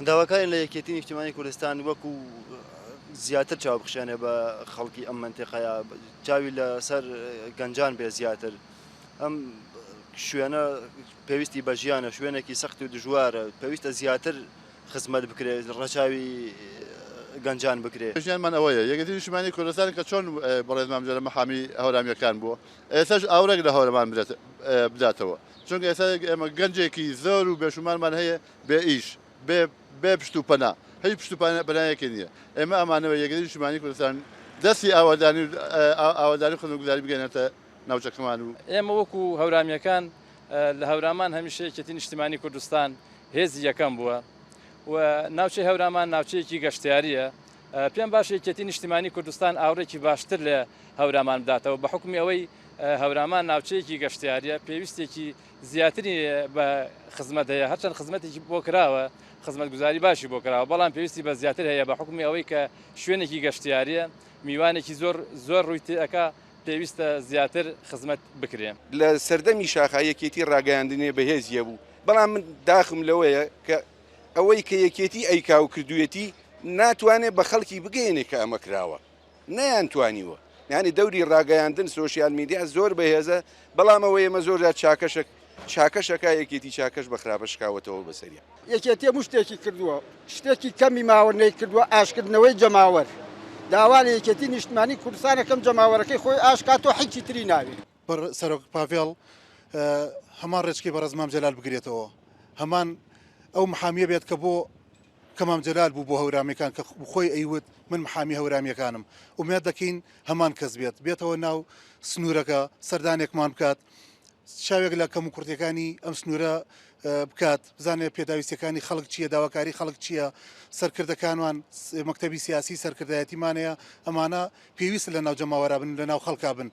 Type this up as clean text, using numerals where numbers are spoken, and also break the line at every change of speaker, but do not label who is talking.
داواکارین لە یەکێتی نیشتیمانی کوردستان وەکو زیاتر چاوبخشێنێ بە خەڵکی ئەم منتیقەیە چاوی لەسەر گەنجان بێ زیاتر ئەم شوێنە پێویستی بە ژیانە شوێنێکی سەخت و دژوارە پێویستە زیاتر خزمەت بکرێت ڕەچاوی گەنجان بکرێت
ژیانمان ئەوەیە یەکێتی نیشتیمانی کوردستان کە چۆن بەڕێزمامجێرە مەحامی هەورامیەکان بووە ئێستاش ئاورێک لە هەورەمان بداتەوە چونکە ئێستا ئێمە گەنجێکی زۆر و بێشومانمان هەیە بێ ئیش بێ پشت و پەنا هەیە پشت و پەنایەکی نییە ئێمە ئەمانەوە یەکێتی نیشتیمانی کوردستان دەستی ئاوادانی خزمەتگوزاری بگەێنێتە ناوچەکەمان و
ئێمە وەکو هەورامیەکان لە هەورامان هەمیشە یەکێتی نیشتیمانی کوردستان هێزی یەکەم بووە و ناوچەی هەورامان ناوچەیەکی گەشتیاریە پێم باش یەکێتی نیشتیمانی کوردستان ئاورێکی باشتر لە هەورامان بداتەوە بە حکمی ئەوەی هەورامان ناوچەیەکی گەشتیاریە پێویستێکی زیاتری بە خزمەت هەیە هەرچەند خزمەتێکی بۆ کراوە خزمەتگوزاری باشی بۆ کراوە بەڵام پێویستی بە زیاتر هەیە بە حکمی ئەوەی کە شوێنێکی گەشتیاریە میوانێکی زۆر ڕووی تێئەکا پێویستە زیاتر خزمەت بکرێن
لە سەردەمی شاخایەکێتی ڕاگەیاندنێ بەهێزیە بوو بەڵام من داخم لەوەیە کە ئەوەی کە یەکێتی ئەیکا و کردوێتی ناتوانێت بە خەڵکی بگەێنێ کە ئەمە کراوە نەیانتوانیوە یعنی دەوری ڕاگەیاندن سۆشیال میدیا زۆر بەهێزە بەڵام ئەوەی ئێمە زۆر چاکەشەکە یەکێتی چاکەش بە خراپە شکاوەتەوە بەسەریە
یەکێتی هەموو شتێکی کردووە شتێکی کەمی ماوە نەی کردووە ئاشکردنەوەی جەماوەر داوا لە یەکێتی نیشتیمانی کوردستانەکەم جەماوەرەکەی خۆی ئاشکاتۆ حیچی تری ناوێت
سەرۆک پاڤێڵ هەمان ڕێچکەی بەڕێزمام جەلال بگرێتەوە هەمان ئەو محامیە بێت کە بۆ کەمام جەلال بوو بۆ هەورامیەکان کە خۆی ئەیوت من محامی هەورامیەکانم ومێت دەکەین هەمان کەس بێتەوە ناو سنوورەکە سەردانێکمان بکات شاوێک لە کەم و کورتەکانی ئەم سنوورە بکات بزانێت پێداویستەکانی خەڵک چییە داواکاری خەڵک چییە سەرکردەکانوان مەکتەبی سیاسی سەرکردایەتیمانەیە ئەمانە پێویستە لە ناو جەماوەرا بن لە ناو خەڵکا بن